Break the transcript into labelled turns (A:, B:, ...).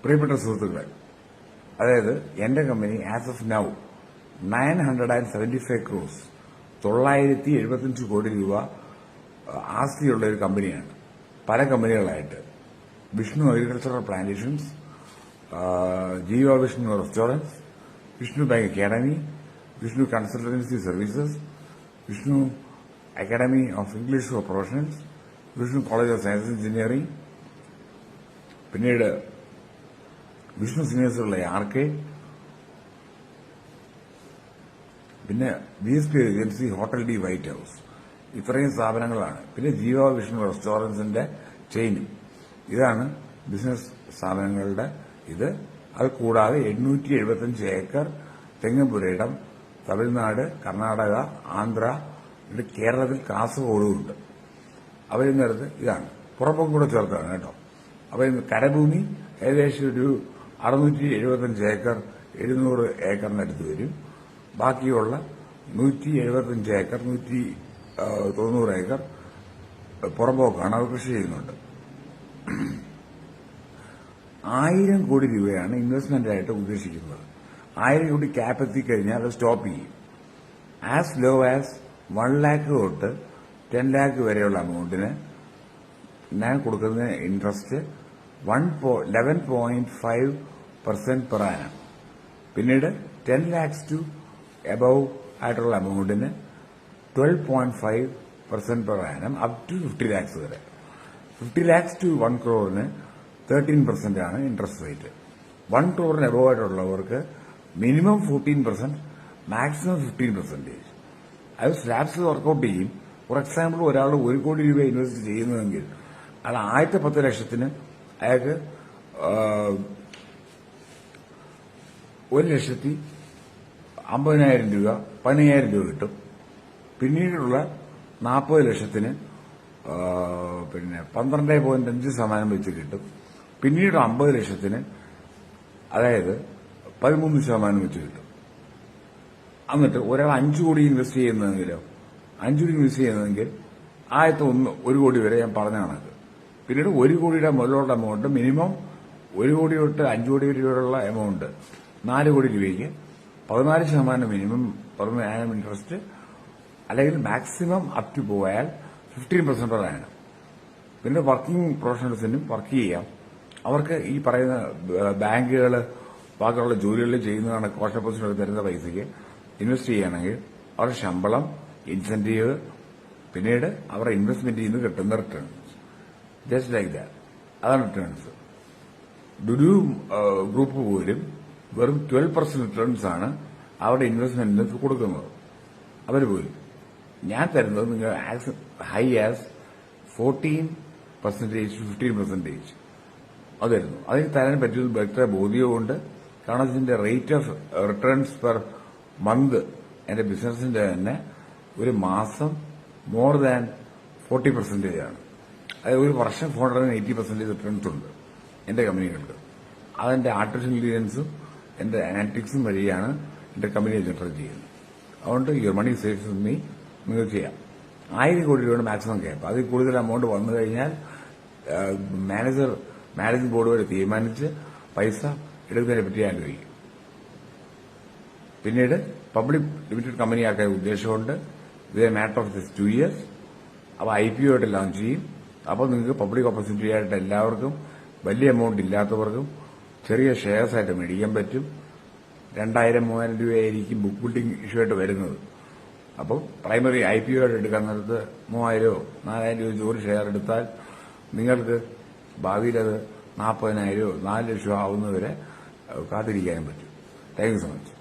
A: പ്രിയപ്പെട്ട സുഹൃത്തുക്കളെ, അതായത് എന്റെ company as of now 975 crores 975 കോടി രൂപ ആസ്തിയുള്ള ഒരു കമ്പനിയാണ്. പല കമ്പനികളായിട്ട് വിഷ്ണു അഗ്രികൾച്ചറൽ പ്ലാന്റേഷൻസ്, ജീവ Vishnu restaurants, Vishnu bank academy, Vishnu consultancy services, Vishnu academy of English for professionals, Vishnu college of science engineering, പിന്നീട് വിഷ്ണു സീനിയേഴ്സുള്ള ആർക്കേഡ്, പിന്നെ VSP agency, hotel D white house, ഇത്രയും സ്ഥാപനങ്ങളാണ്. പിന്നെ ജീവ വിഷ്ണു റെസ്റ്റോറൻറ്റ്സിന്റെ ചെയിനും. ഇതാണ് ബിസിനസ് സ്ഥാപനങ്ങളുടെ ഇത്. അത് കൂടാതെ 875 ഏക്കർ തെങ്ങ് പുരയിടം തമിഴ്നാട്, കർണാടക, ആന്ധ്ര, കേരളത്തിൽ കാസർഗോഡുമുണ്ട്. അവരിൽ നിന്നെടുത്ത് ഇതാണ് പുറപ്പം കൂടെ ചേർത്താണ് കേട്ടോ. അപ്പൊ കരഭൂമി ഏകദേശം ഒരു 675 ഏക്കർ 700 ഏക്കറിനടുത്ത് വരും. ബാക്കിയുള്ള 175 ഏക്കർ 190 ഏക്കർ പുറമ്പോക്കാണ്. അവർ കൃഷി ചെയ്യുന്നുണ്ട്. 1000 കോടി രൂപയാണ് ഇൻവെസ്റ്റ്മെന്റ് ആയിട്ട് ഉദ്ദേശിക്കുന്നത്. 1000 കോടി ക്യാപ് എത്തിക്കഴിഞ്ഞാൽ അത് സ്റ്റോപ്പ് ചെയ്യും. ആസ് ലോ ആസ് 1 lakh തൊട്ട് 10 lakh വരെയുള്ള അമൗണ്ടിന് ഞാൻ കൊടുക്കുന്ന ഇൻട്രസ്റ്റ് 11.5% പെർ ആനം. പിന്നീട് 10 lakhs ടു എബവ് ആയിട്ടുള്ള അമൗണ്ടിന് 12.5% per annum up to 50 lakhs വരെ. 50 lakhs ടു 1 crore 13% ആണ് ഇൻട്രസ്റ്റ് റേറ്റ്. 1 crore എബവ് ആയിട്ടുള്ളവർക്ക് മിനിമം 14%, മാക്സിമം 15%. അത് സ്ലാബ്സ് വർക്കൌട്ട് ചെയ്യും. ഫോർ എക്സാമ്പിൾ, ഒരാൾ 1 കോടി രൂപ ഇൻവെസ്റ്റ് ചെയ്യുന്നതെങ്കിൽ അയാൾ ആദ്യത്തെ 10 ലക്ഷത്തിന് അയാൾക്ക് 1,50,000 രൂപ 15,000 രൂപ കിട്ടും. പിന്നീടുള്ള 40 ലക്ഷത്തിന് 12.5% വെച്ച് കിട്ടും. പിന്നീട് 50 ലക്ഷത്തിന് അതായത് 13% വെച്ച് കിട്ടും. എന്നിട്ട് ഒരാൾ 5 കോടി ഇൻവെസ്റ്റ് ചെയ്യുന്നതെങ്കിലോ 5 കോടി ഇൻവെസ്റ്റ് ചെയ്യുന്നതെങ്കിൽ ആദ്യത്തെ 1 കോടി വരെ ഞാൻ പറഞ്ഞ കണക്ക്. പിന്നീട് 1 കോടിയുടെ മുതലുള്ള എമൗണ്ട് മിനിമം 1 കോടി തൊട്ട് 5 കോടി രൂപയുള്ള എമൗണ്ട് 4 കോടി രൂപയ്ക്ക് 14% മിനിമം പെർ ആനം ഇൻട്രസ്റ്റ്, അല്ലെങ്കിൽ മാക്സിമം അപ് ടു പോയാൽ 15% പെർ ആനം. പിന്നെ വർക്കിംഗ് പ്രൊഫഷണൽസിനും വർക്ക് ചെയ്യാം. അവർക്ക് ഈ പറയുന്ന ബാങ്കുകൾ ബാക്കിയുള്ള ജോലികളിൽ ചെയ്യുന്നതാണ് കോസ്റ്റ് ഡെപ്പോസിറ്റ് തരുന്ന പൈസയ്ക്ക് ഇൻവെസ്റ്റ് ചെയ്യുകയാണെങ്കിൽ അവരുടെ ശമ്പളം, ഇൻസെന്റീവ്, പിന്നീട് അവരുടെ ഇൻവെസ്റ്റ്മെന്റിൽ നിന്ന് കിട്ടുന്ന റിട്ടേൺസ്, ജസ്റ്റ് ലൈക്ക് ദാറ്റ്. അതാണ് റിട്ടേൺസ്. ഡുഡു ഗ്രൂപ്പ് പോലും വെറും 12% റിട്ടേൺസ് ആണ് അവരുടെ ഇൻവെസ്റ്റ്മെന്റിന് കൊടുക്കുന്നത്. അവർ പോലും ഞാൻ തരുന്നത് നിങ്ങൾ ആസ് ഹൈ ആസ് 14% to 15% അത് തരുന്നു. അതിന് തരാൻ പറ്റുന്ന വ്യക്തമായ ബോധ്യവുമുണ്ട്. കാരണം ഇതിന്റെ rate of returns per month എന്റെ ബിസിനസിന്റെ തന്നെ ഒരു മാസം മോർ ദാൻ 40% ആണ്. അതായത് ഒരു വർഷം 480% റിട്ടേൺസ് ഉണ്ട് എന്റെ കമ്പനികൾക്ക്. അതെന്റെ ആർട്ടിഫിഷ്യൽ ഇന്റലിജൻസും എന്റെ അനാലിറ്റിക്സും വഴിയാണ് എന്റെ കമ്പനിയെ ജനറേറ്റ് ചെയ്യുന്നത്. അതുകൊണ്ട് your money saves with me നിങ്ങൾക്ക് ചെയ്യാം. 1000 കോടി രൂപയുടെ മാക്സിമം ക്യാപ്പ്. അതിൽ കൂടുതൽ എമൗണ്ട് വന്നു കഴിഞ്ഞാൽ മാനേജിംഗ് ബോർഡ് വരെ തീരുമാനിച്ച് പൈസ എടുക്കുന്നതിനെ പറ്റി ആലോചിക്കും. പിന്നീട് പബ്ലിക് ലിമിറ്റഡ് കമ്പനിയാക്കാൻ ഉദ്ദേശമുണ്ട്. ഇത് മാറ്റർ ഓഫ് ദിസ് 2 years. അപ്പോൾ IPO ആയിട്ട് ലോഞ്ച് ചെയ്യും. അപ്പോൾ നിങ്ങൾക്ക് പബ്ലിക് ഓപ്പർച്യൂണിറ്റി ആയിട്ട് എല്ലാവർക്കും, വലിയ എമൗണ്ട് ഇല്ലാത്തവർക്കും ചെറിയ ഷെയർസ് ആയിട്ട് മേടിക്കാൻ പറ്റും. 2,000-3,000 രൂപയായിരിക്കും ബുക്ക് ബിൽഡിംഗ് ഇഷ്യൂ ആയിട്ട് വരുന്നത്. അപ്പോൾ പ്രൈമറി IPO ആയിട്ട് എടുക്കാൻ നേരത്ത് 3,000-4,000 രൂപ ഒരു ഷെയർ എടുത്താൽ നിങ്ങൾക്ക് ഭാവിയിൽ അത് 40,000 4 ലക്ഷം ആവുന്നവരെ കാത്തിരിക്കാനും പറ്റും. Thank you so much.